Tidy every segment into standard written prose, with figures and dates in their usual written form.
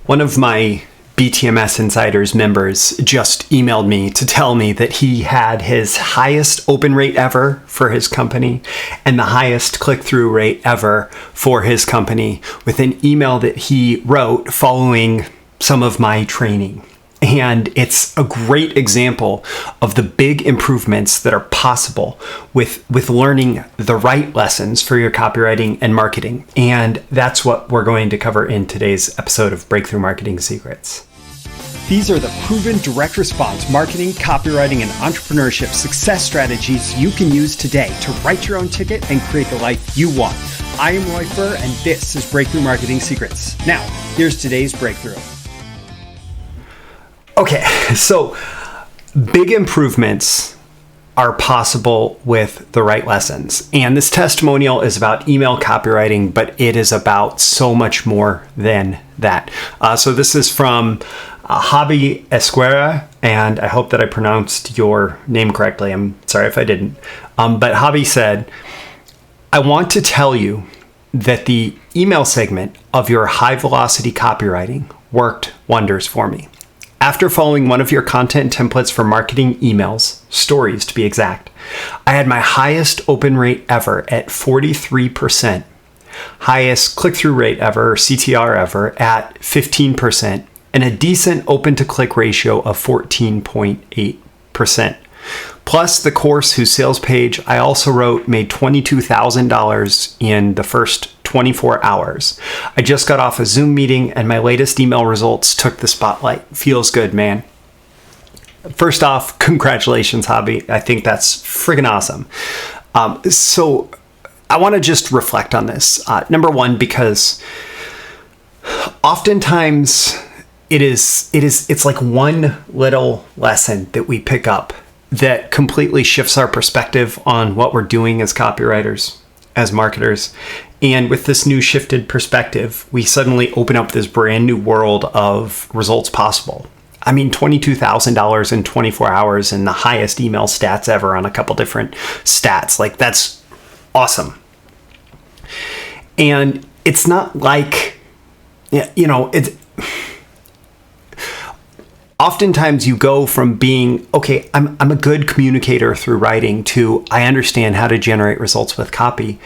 One of my BTMSinsiders members just emailed me to tell me that he had his highest open rate ever for his company and the highest click-through rate ever for his company with an email that he wrote following some of my training. And it's a great example of the big improvements that are possible with learning the right lessons for your copywriting and marketing. And that's what we're going to cover in today's episode of Breakthrough Marketing Secrets. These are the proven direct response marketing, copywriting, and entrepreneurship success strategies you can use today to write your own ticket and create the life you want. I am Furr, and this is Breakthrough Marketing Secrets. Now, here's today's breakthrough. Okay, so big improvements are possible with the right lessons. And this testimonial is about email copywriting, but it is about so much more than that. So this is from Jabe Esguerra, and I hope that I pronounced your name correctly. I'm sorry if I didn't. But Jabe said, I want to tell you that the email segment of your high velocity copywriting worked wonders for me. After following one of your content templates for marketing emails, stories to be exact, I had my highest open rate ever at 43%, highest click-through rate ever, or CTR ever, at 15%, and a decent open-to-click ratio of 14.8%. Plus, the course whose sales page I also wrote made $22,000 in the first 24 hours. I just got off a Zoom meeting and my latest email results took the spotlight. Feels good, man. First off, congratulations, Jabe. I think that's friggin' awesome. So I want to just reflect on this. Number one, because oftentimes it's like one little lesson that we pick up that completely shifts our perspective on what we're doing as copywriters, as marketers. And with this new shifted perspective, we suddenly open up this brand new world of results possible. I mean, $22,000 in 24 hours and the highest email stats ever on a couple different stats. Like, that's awesome. And it's not like, it's oftentimes you go from being, okay, I'm a good communicator through writing to I understand how to generate results with copy.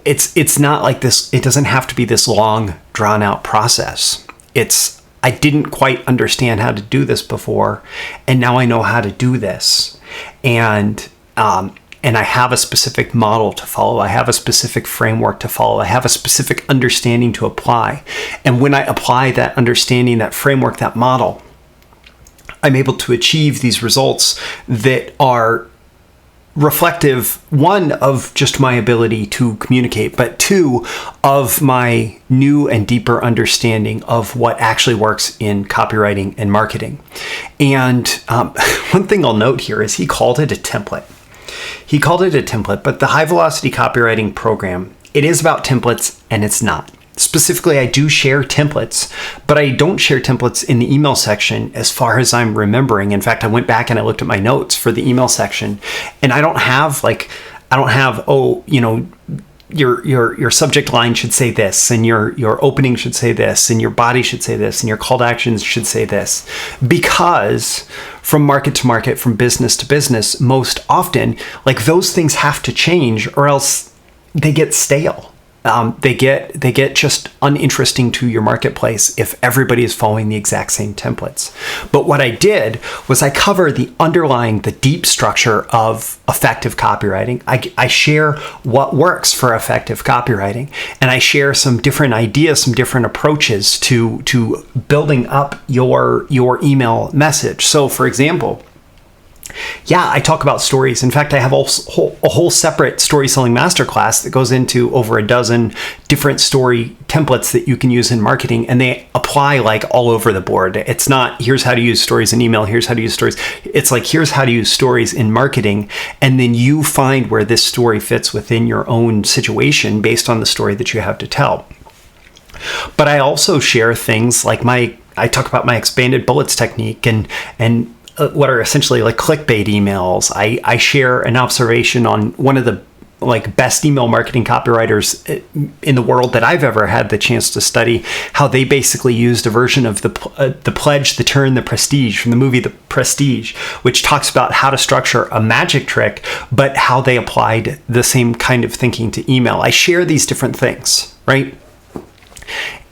It's not like this. It doesn't have to be this long, drawn out process. I didn't quite understand how to do this before, and now I know how to do this. And I have a specific model to follow. I have a specific framework to follow. I have a specific understanding to apply. And when I apply that understanding, that framework, that model, I'm able to achieve these results that are reflective, one, of just my ability to communicate, but two, of my new and deeper understanding of what actually works in copywriting and marketing. And one thing I'll note here is he called it a template. But the high velocity copywriting program, it is about templates and it's not. Specifically, I do share templates, but I don't share templates in the email section as far as I'm remembering. In fact, I went back and I looked at my notes for the email section, and I don't have, your subject line should say this, and your opening should say this, and your body should say this, and your call to actions should say this. Because from market to market, from business to business, most often, like, those things have to change or else they get stale. They get just uninteresting to your marketplace if everybody is following the exact same templates. But what I did was I cover the deep structure of effective copywriting. I share what works for effective copywriting, and I share some different ideas, some different approaches to building up your email message. So, for example, I talk about stories. In fact, I have a whole separate story selling masterclass that goes into over a dozen different story templates that you can use in marketing, and they apply like all over the board. It's not, here's how to use stories in email, here's how to use stories. It's like, here's how to use stories in marketing, and then you find where this story fits within your own situation based on the story that you have to tell. But I also share things like I talk about my expanded bullets technique and what are essentially like clickbait emails. I share an observation on one of the like best email marketing copywriters in the world that I've ever had the chance to study, how they basically used a version of the Pledge, the Turn, the Prestige from the movie The Prestige, which talks about how to structure a magic trick, but how they applied the same kind of thinking to email. I share these different things, right?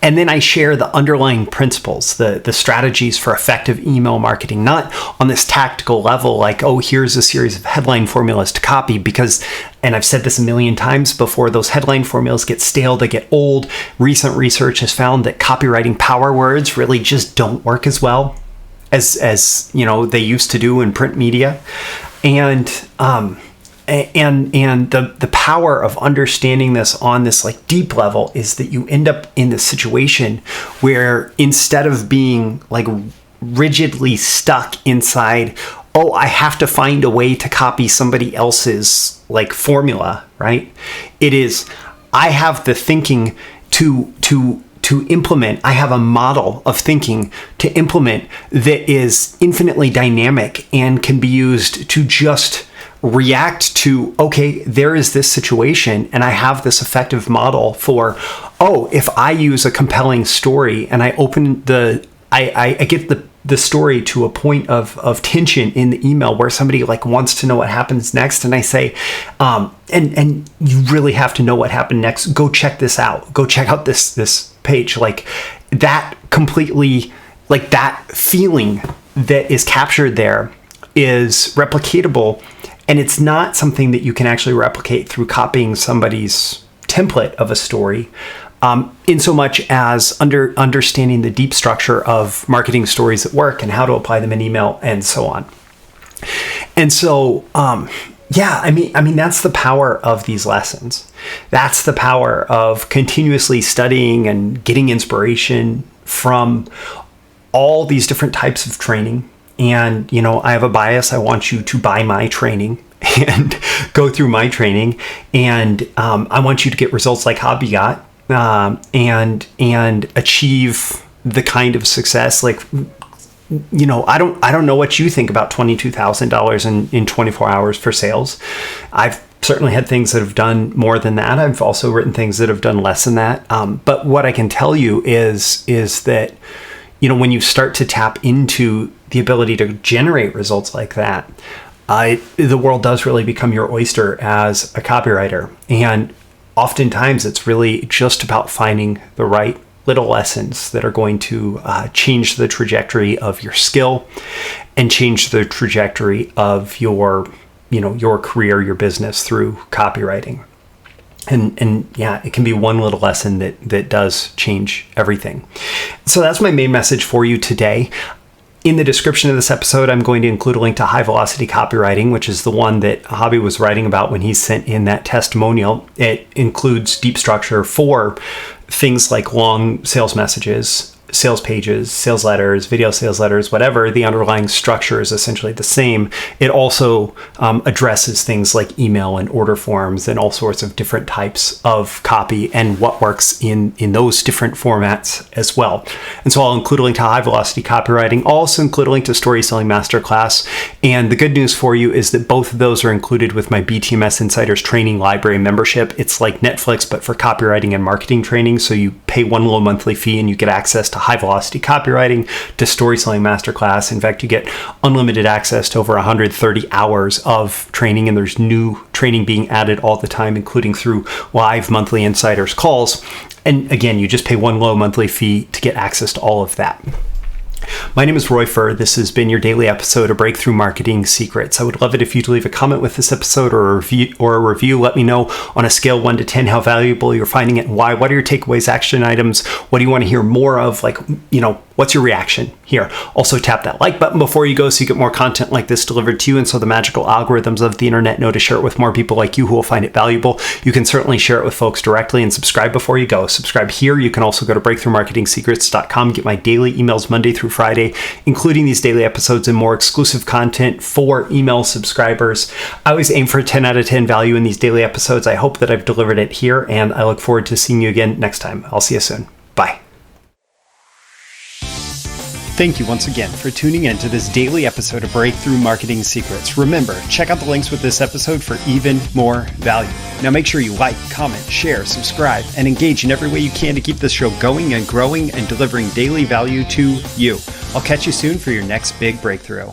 And then I share the underlying principles, the strategies for effective email marketing, not on this tactical level, like, oh, here's a series of headline formulas to copy, because, and I've said this a million times before, those headline formulas get stale, they get old. Recent research has found that copywriting power words really just don't work as well as they used to do in print media. And the power of understanding this on this like deep level is that you end up in this situation where instead of being like rigidly stuck inside, oh, I have to find a way to copy somebody else's like formula, right? It is, I have the thinking to implement. I have a model of thinking to implement that is infinitely dynamic and can be used to just react to, okay, there is this situation and I have this effective model for, oh, if I use a compelling story and I open I get the story to a point of tension in the email where somebody like wants to know what happens next, and I say, and you really have to know what happened next. Go check this out. Go check out this page. Like that completely, like that feeling that is captured there is replicatable. And it's not something that you can actually replicate through copying somebody's template of a story, in so much as understanding the deep structure of marketing stories at work and how to apply them in email and so on. And so, I mean, that's the power of these lessons. That's the power of continuously studying and getting inspiration from all these different types of training. And, I have a bias. I want you to buy my training and go through my training. And I want you to get results like Hobby got, and achieve the kind of success. Like, I don't know what you think about $22,000 in 24 hours for sales. I've certainly had things that have done more than that. I've also written things that have done less than that. But what I can tell you is that, when you start to tap into the ability to generate results like that, the world does really become your oyster as a copywriter. And oftentimes it's really just about finding the right little lessons that are going to change the trajectory of your skill and change the trajectory of your career, your business through copywriting. And yeah, it can be one little lesson that does change everything. So that's my main message for you today. In the description of this episode, I'm going to include a link to High Velocity Copywriting, which is the one that Hobby was writing about when he sent in that testimonial. It includes deep structure for things like long sales messages, sales pages, sales letters, video sales letters, whatever. The underlying structure is essentially the same. It also addresses things like email and order forms and all sorts of different types of copy and what works in those different formats as well. And so I'll include a link to High Velocity Copywriting. I'll also include a link to Story Selling Masterclass. And the good news for you is that both of those are included with my BTMSinsiders training library membership. It's like Netflix, but for copywriting and marketing training. So you pay one low monthly fee and you get access to High Velocity Copywriting, to Story Selling Masterclass. In fact, you get unlimited access to over 130 hours of training, and there's new training being added all the time, including through live monthly insiders calls. And again, you just pay one low monthly fee to get access to all of that. My name is Roy Furr. This has been your daily episode of Breakthrough Marketing Secrets. I would love it if you'd leave a comment with this episode or a review. Let me know on a scale 1 to 10 how valuable you're finding it and why. What are your takeaways, action items? What do you want to hear more of? Like, what's your reaction here? Also tap that like button before you go so you get more content like this delivered to you. And so the magical algorithms of the internet know to share it with more people like you who will find it valuable. You can certainly share it with folks directly and subscribe before you go. Subscribe here. You can also go to breakthroughmarketingsecrets.com, get my daily emails Monday through Friday, including these daily episodes and more exclusive content for email subscribers. I always aim for 10 out of 10 value in these daily episodes. I hope that I've delivered it here, and I look forward to seeing you again next time. I'll see you soon. Bye. Thank you once again for tuning in to this daily episode of Breakthrough Marketing Secrets. Remember, check out the links with this episode for even more value. Now make sure you like, comment, share, subscribe, and engage in every way you can to keep this show going and growing and delivering daily value to you. I'll catch you soon for your next big breakthrough.